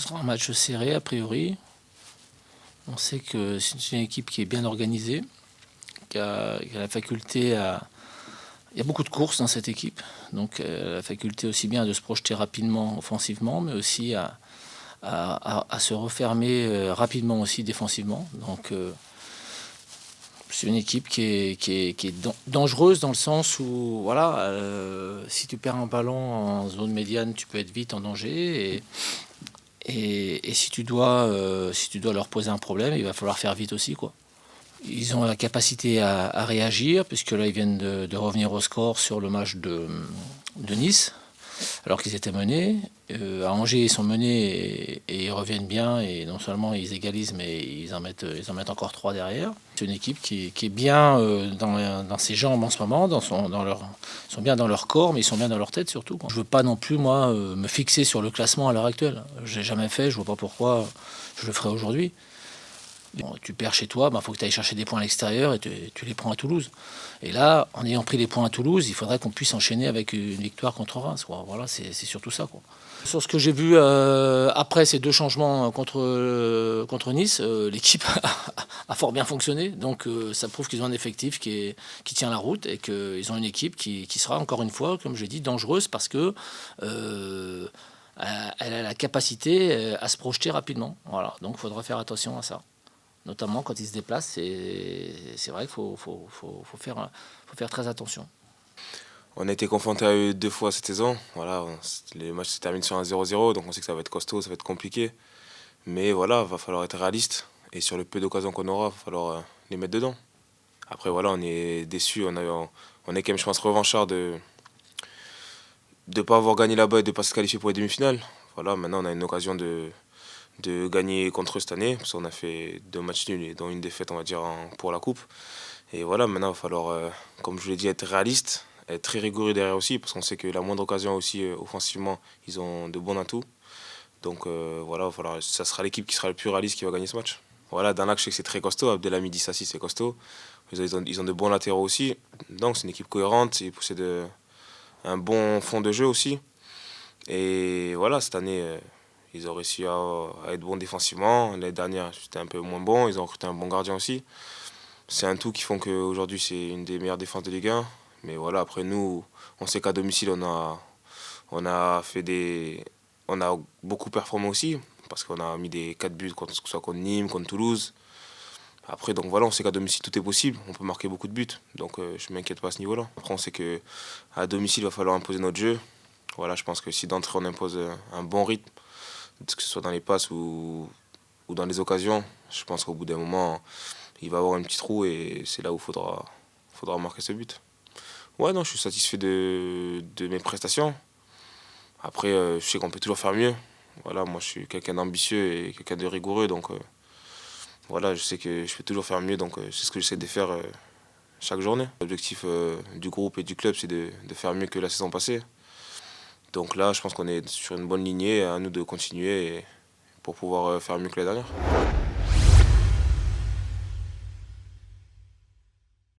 sera un match serré a priori. On sait que c'est une équipe qui est bien organisée, qui a la faculté à... Il y a beaucoup de courses dans cette équipe, donc la faculté aussi bien de se projeter rapidement offensivement, mais aussi à se refermer rapidement aussi défensivement. Donc c'est une équipe qui est dangereuse dans le sens où voilà, si tu perds un ballon en zone médiane, tu peux être vite en danger. Et si tu dois leur poser un problème, il va falloir faire vite aussi, quoi. Ils ont la capacité à réagir, puisque là, ils viennent de revenir au score sur le match de Nice, alors qu'ils étaient menés. À Angers, ils sont menés et ils reviennent bien. Et non seulement ils égalisent, mais ils en mettent encore 3 derrière. C'est une équipe qui est bien dans ses jambes en ce moment, ils sont bien dans leur corps, mais ils sont bien dans leur tête surtout. Je ne veux pas non plus, moi, me fixer sur le classement à l'heure actuelle. Je l'ai jamais fait, je ne vois pas pourquoi je le ferai aujourd'hui. Bon, tu perds chez toi, faut que tu ailles chercher des points à l'extérieur et tu les prends à Toulouse. Et là, en ayant pris les points à Toulouse, il faudrait qu'on puisse enchaîner avec une victoire contre Reims, quoi. Voilà, c'est surtout ça, quoi. Sur ce que j'ai vu après ces 2 changements contre Nice, l'équipe a fort bien fonctionné. Donc ça prouve qu'ils ont un effectif qui tient la route et qu'ils ont une équipe qui sera, encore une fois, comme je l'ai dit, dangereuse parce que elle a la capacité à se projeter rapidement. Voilà, donc il faudra faire attention à ça. Notamment quand ils se déplacent, c'est vrai qu'il faut faire très attention. On a été confronté à eux 2 fois cette saison. Voilà, les matchs se terminent sur un 0-0, donc on sait que ça va être costaud, ça va être compliqué. Mais voilà, il va falloir être réaliste. Et sur le peu d'occasions qu'on aura, il va falloir les mettre dedans. Après, voilà, on est déçus. On est quand même, je pense, revanchard de ne pas avoir gagné là-bas et de ne pas se qualifier pour les demi-finales. Voilà, maintenant, on a une occasion de gagner contre eux cette année, parce qu'on a fait 2 matchs nuls et dont une défaite, on va dire, pour la coupe. Et voilà, maintenant, il va falloir, comme je vous l'ai dit, être réaliste, être très rigoureux derrière aussi, parce qu'on sait que la moindre occasion aussi, offensivement, ils ont de bons atouts. Donc voilà, il va falloir, ça sera l'équipe qui sera le plus réaliste qui va gagner ce match. Voilà, dans l'axe, je sais que c'est très costaud. Abdelhamid Dissassi, c'est costaud. Ils ont de bons latéraux aussi. Donc c'est une équipe cohérente, ils possèdent un bon fond de jeu aussi. Et voilà, cette année, ils ont réussi à être bons défensivement. L'année dernière, c'était un peu moins bon. Ils ont recruté un bon gardien aussi. C'est un tout qui font qu'aujourd'hui, c'est une des meilleures défenses de Ligue 1. Mais voilà, après nous, on sait qu'à domicile, on a beaucoup performé aussi. Parce qu'on a mis des 4 buts, que ce soit contre Nîmes, contre Toulouse. Après, donc voilà, on sait qu'à domicile, tout est possible. On peut marquer beaucoup de buts. Donc je ne m'inquiète pas à ce niveau-là. Après, on sait qu'à domicile, il va falloir imposer notre jeu. Voilà, je pense que si d'entrée, on impose un bon rythme, que ce soit dans les passes ou dans les occasions, je pense qu'au bout d'un moment, il va y avoir un petit trou et c'est là où faudra marquer ce but. Ouais, non, je suis satisfait de mes prestations. Après, je sais qu'on peut toujours faire mieux. Voilà, moi, je suis quelqu'un d'ambitieux et quelqu'un de rigoureux, donc voilà, je sais que je peux toujours faire mieux, donc c'est ce que j'essaie de faire chaque journée. L'objectif du groupe et du club, c'est de faire mieux que la saison passée. Donc là, je pense qu'on est sur une bonne lignée, à nous de continuer pour pouvoir faire mieux que la dernière.